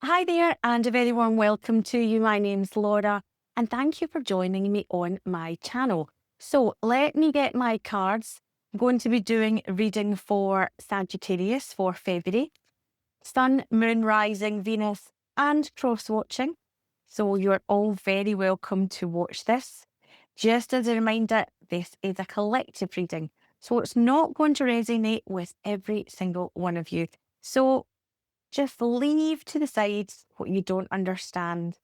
Hi there, and a very warm welcome to you. My name's Laura, and thank you for joining me on my channel. So, let me get my cards. I'm going to be doing a reading for Sagittarius for February, Sun, Moon, Rising, Venus, and cross watching. So, you're all very welcome to watch this. Just as a reminder, this is a collective reading, so it's not going to resonate with every single one of you. So, just leave to the side what you don't understand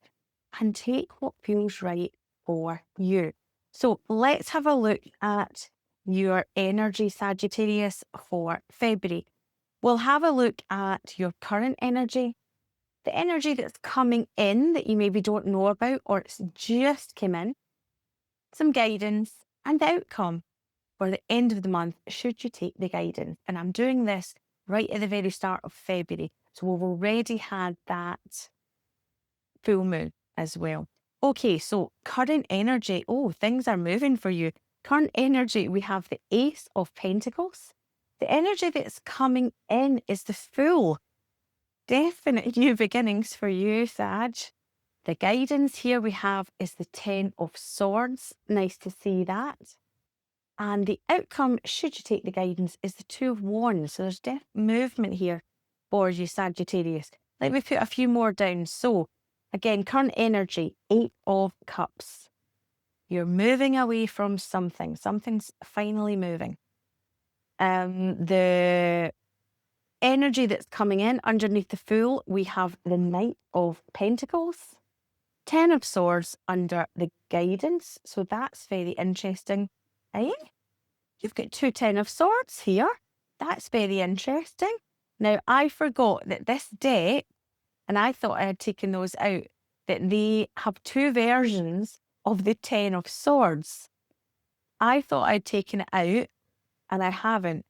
and take what feels right for you. So let's have a look at your energy, Sagittarius, for February. We'll have a look at your current energy, the energy that's coming in that you maybe don't know about or it's just come in, some guidance, and the outcome for the end of the month should you take the guidance. And I'm doing this right at the very start of February. So we've already had that full moon as well. Okay, so current energy. Oh, things are moving for you. Current energy, we have the Ace of Pentacles. The energy that's coming in is the Fool. Definite new beginnings for you, Sag. The guidance here we have is the Ten of Swords. Nice to see that. And the outcome, should you take the guidance, is the Two of Wands. So there's movement here for you, Sagittarius. Let me put a few more down. So, again, current energy, Eight of Cups. You're moving away from something. Something's finally moving. The energy that's coming in underneath the Fool, we have the Knight of Pentacles. Ten of Swords under the guidance. So that's very interesting. Eh? You've got two Ten of Swords here. That's very interesting. Now, I forgot that this deck, and I thought I had taken those out, that they have two versions of the Ten of Swords. I thought I'd taken it out, and I haven't.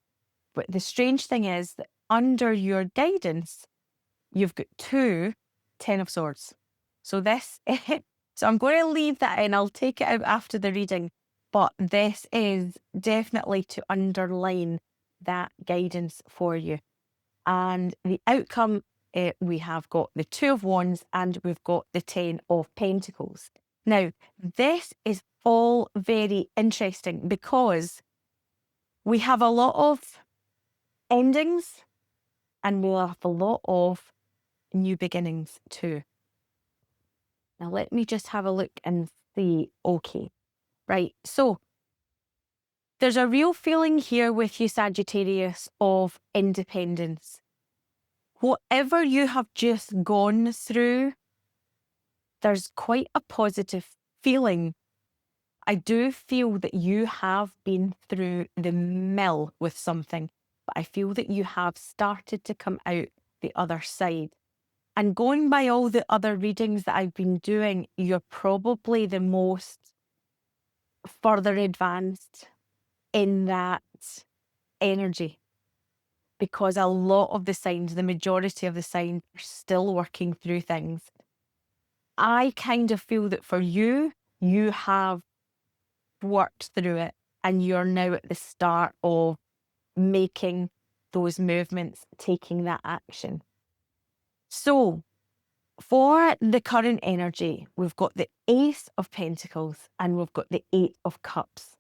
But the strange thing is that under your guidance, you've got two Ten of Swords. So this, so I'm going to leave that in. I'll take it out after the reading. But this is definitely to underline that guidance for you. And the outcome, we have got the Two of Wands and we've got the Ten of Pentacles. Now, this is all very interesting because we have a lot of endings and we'll have a lot of new beginnings too. Now, let me just have a look and see. Okay, right. So, there's a real feeling here with you, Sagittarius, of independence. Whatever you have just gone through, there's quite a positive feeling. I do feel that you have been through the mill with something, but I feel that you have started to come out the other side. And going by all the other readings that I've been doing, you're probably the most further advanced in that energy because a lot of the signs, the majority of the signs, are still working through things. I kind of feel that for you, you have worked through it and you're now at the start of making those movements, taking that action. So, for the current energy, we've got the Ace of Pentacles and we've got the Eight of Cups.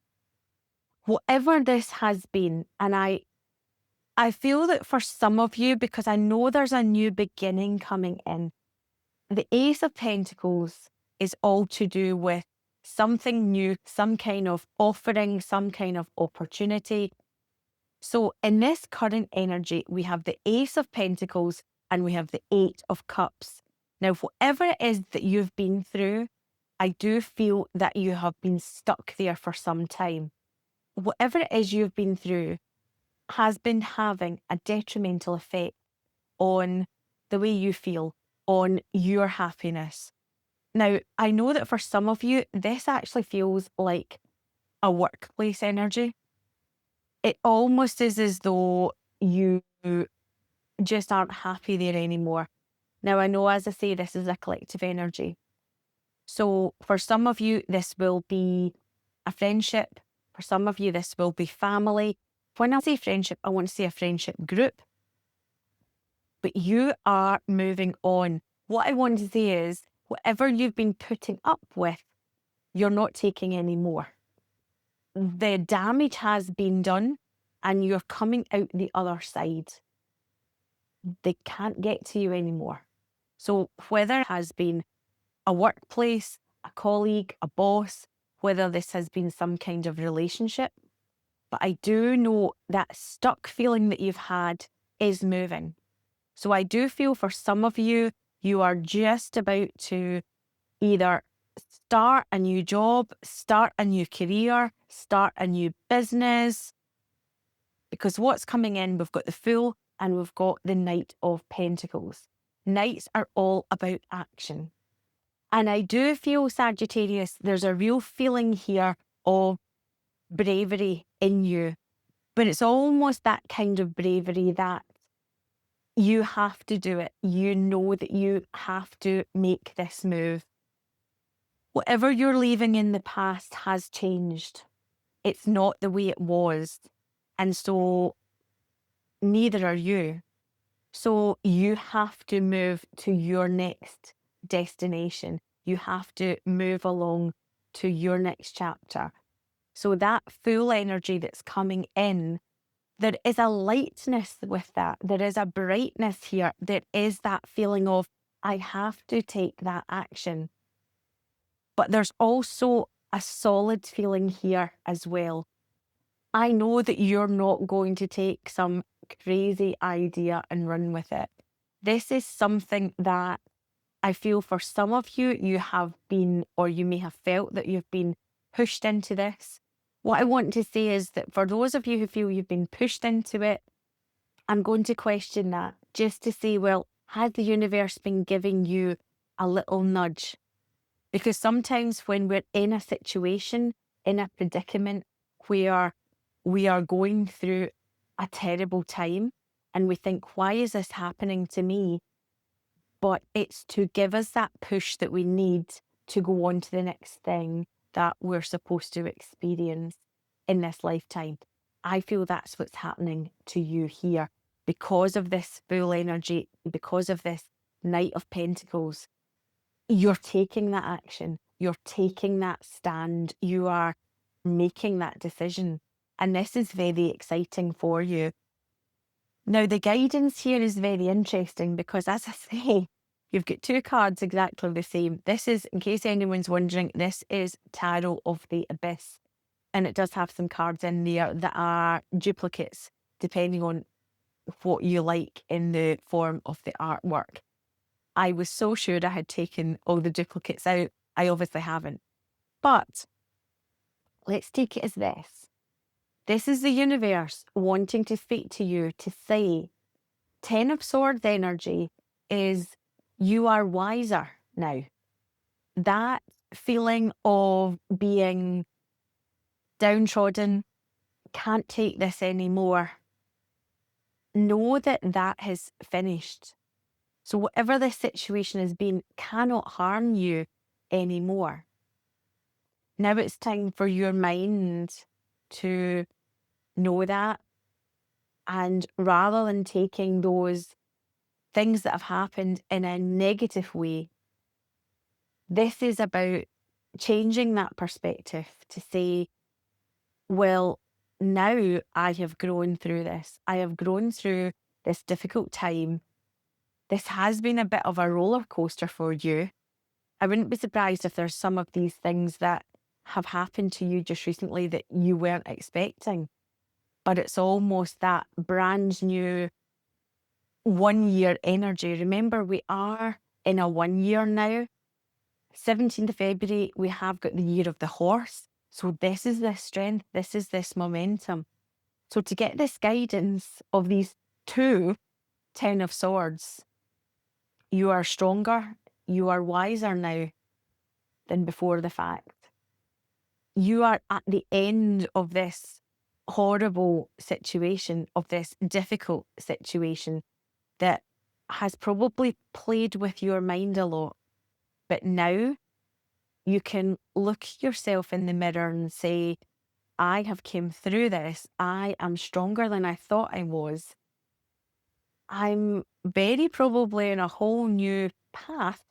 Whatever this has been, and I feel that for some of you, because I know there's a new beginning coming in, the Ace of Pentacles is all to do with something new, some kind of offering, some kind of opportunity. So in this current energy, we have the Ace of Pentacles and we have the Eight of Cups. Now, whatever it is that you've been through, I do feel that you have been stuck there for some time. Whatever it is you've been through has been having a detrimental effect on the way you feel, on your happiness. Now, I know that for some of you, this actually feels like a workplace energy. It almost is as though you just aren't happy there anymore. Now, I know, as I say, this is a collective energy. So for some of you, this will be a friendship. For some of you, this will be family. When I say friendship, I want to say a friendship group. But you are moving on. What I want to say is, whatever you've been putting up with, you're not taking any more. The damage has been done and you're coming out the other side. They can't get to you anymore. So whether it has been a workplace, a colleague, a boss, whether this has been some kind of relationship, but I do know that stuck feeling that you've had is moving. So I do feel for some of you, you are just about to either start a new job, start a new career, start a new business. Because what's coming in, we've got the Fool and we've got the Knight of Pentacles. Knights are all about action. And I do feel, Sagittarius, there's a real feeling here of bravery in you. But it's almost that kind of bravery that you have to do it. You know that you have to make this move. Whatever you're leaving in the past has changed. It's not the way it was. And so neither are you. So you have to move to your next destination. You have to move along to your next chapter. So that Fool energy that's coming in, there is a lightness with that. There is a brightness here. There is that feeling of, I have to take that action. But there's also a solid feeling here as well. I know that you're not going to take some crazy idea and run with it. This is something that I feel for some of you, you have been, or you may have felt that you've been pushed into this. What I want to say is that for those of you who feel you've been pushed into it, I'm going to question that just to say, well, has the universe been giving you a little nudge? Because sometimes when we're in a situation, in a predicament where we are going through a terrible time and we think, why is this happening to me? But it's to give us that push that we need to go on to the next thing that we're supposed to experience in this lifetime. I feel that's what's happening to you here because of this Fool energy, because of this Knight of Pentacles. You're taking that action. You're taking that stand. You are making that decision. And this is very exciting for you. Now, the guidance here is very interesting because, as I say, you've got two cards exactly the same. This is, in case anyone's wondering, this is Tarot of the Abyss. And it does have some cards in there that are duplicates, depending on what you like in the form of the artwork. I was so sure I had taken all the duplicates out. I obviously haven't. But let's take it as this. This is the universe wanting to speak to you to say, 10 of Swords energy is you are wiser now. That feeling of being downtrodden, can't take this anymore. Know that that has finished. So whatever this situation has been cannot harm you anymore. Now it's time for your mind to know that. And rather than taking those things that have happened in a negative way, this is about changing that perspective to say, well, now I have grown through this. I have grown through this difficult time. This has been a bit of a roller coaster for you. I wouldn't be surprised if there's some of these things that have happened to you just recently that you weren't expecting. But it's almost that brand new 1 year energy. Remember, we are in a 1 year now. 17th of February, we have got the year of the horse. So this is this strength, this is this momentum. So to get this guidance of these two 10 of Swords, you are stronger, you are wiser now than before the fact. You are at the end of this horrible situation, of this difficult situation that has probably played with your mind a lot. But now you can look yourself in the mirror and say, I have came through this. I am stronger than I thought I was. I'm very probably in a whole new path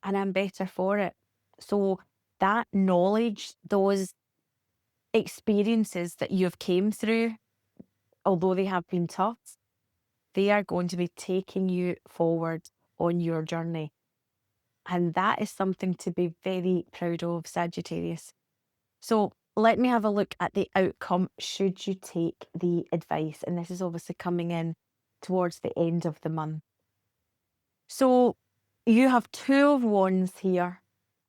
and I'm better for it. So that knowledge, those experiences that you've came through, although they have been tough, they are going to be taking you forward on your journey. And that is something to be very proud of, Sagittarius. So let me have a look at the outcome should you take the advice. And this is obviously coming in towards the end of the month. So you have 2 of Wands here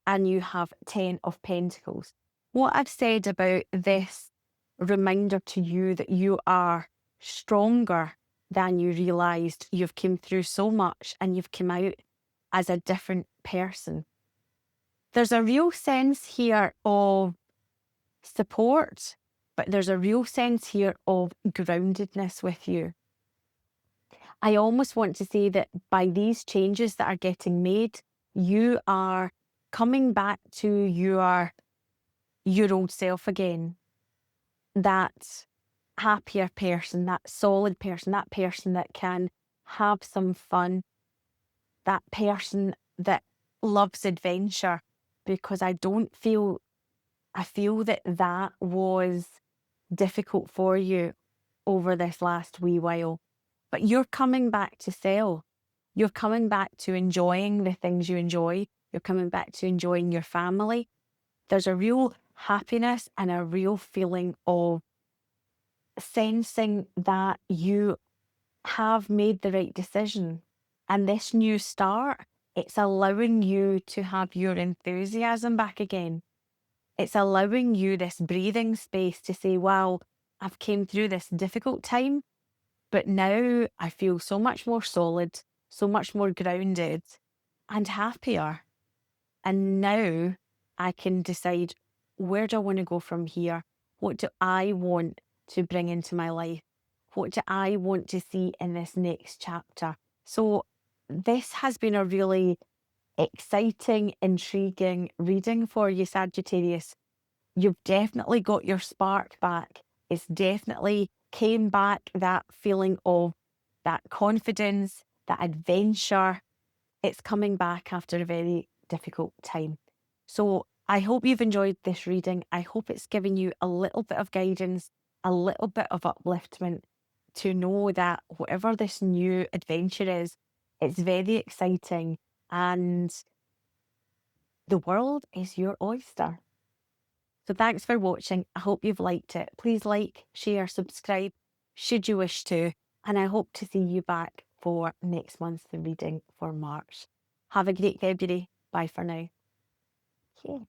and you have 10 of Pentacles. What I've said about this reminder to you that you are stronger than you realised. You've come through so much and you've come out as a different person. There's a real sense here of support, but there's a real sense here of groundedness with you. I almost want to say that by these changes that are getting made, you are coming back to your old self again. That happier person, that solid person, that person that can have some fun, that person that loves adventure, because I feel that that was difficult for you over this last wee while. But you're coming back to self. You're coming back to enjoying the things you enjoy. You're coming back to enjoying your family. There's a real happiness and a real feeling of sensing that you have made the right decision. And this new start, it's allowing you to have your enthusiasm back again. It's allowing you this breathing space to say, wow, I've came through this difficult time, but now I feel so much more solid, so much more grounded and happier. And now I can decide, where do I want to go from here? What do I want to bring into my life? What do I want to see in this next chapter? So this has been a really exciting, intriguing reading for you, Sagittarius. You've definitely got your spark back. It's definitely came back, that feeling of that confidence, that adventure. It's coming back after a very difficult time. So I hope you've enjoyed this reading. I hope it's given you a little bit of guidance, a little bit of upliftment to know that whatever this new adventure is, it's very exciting and the world is your oyster. So thanks for watching. I hope you've liked it. Please like, share, subscribe should you wish to. And I hope to see you back for next month's reading for March. Have a great February. Bye for now. Okay.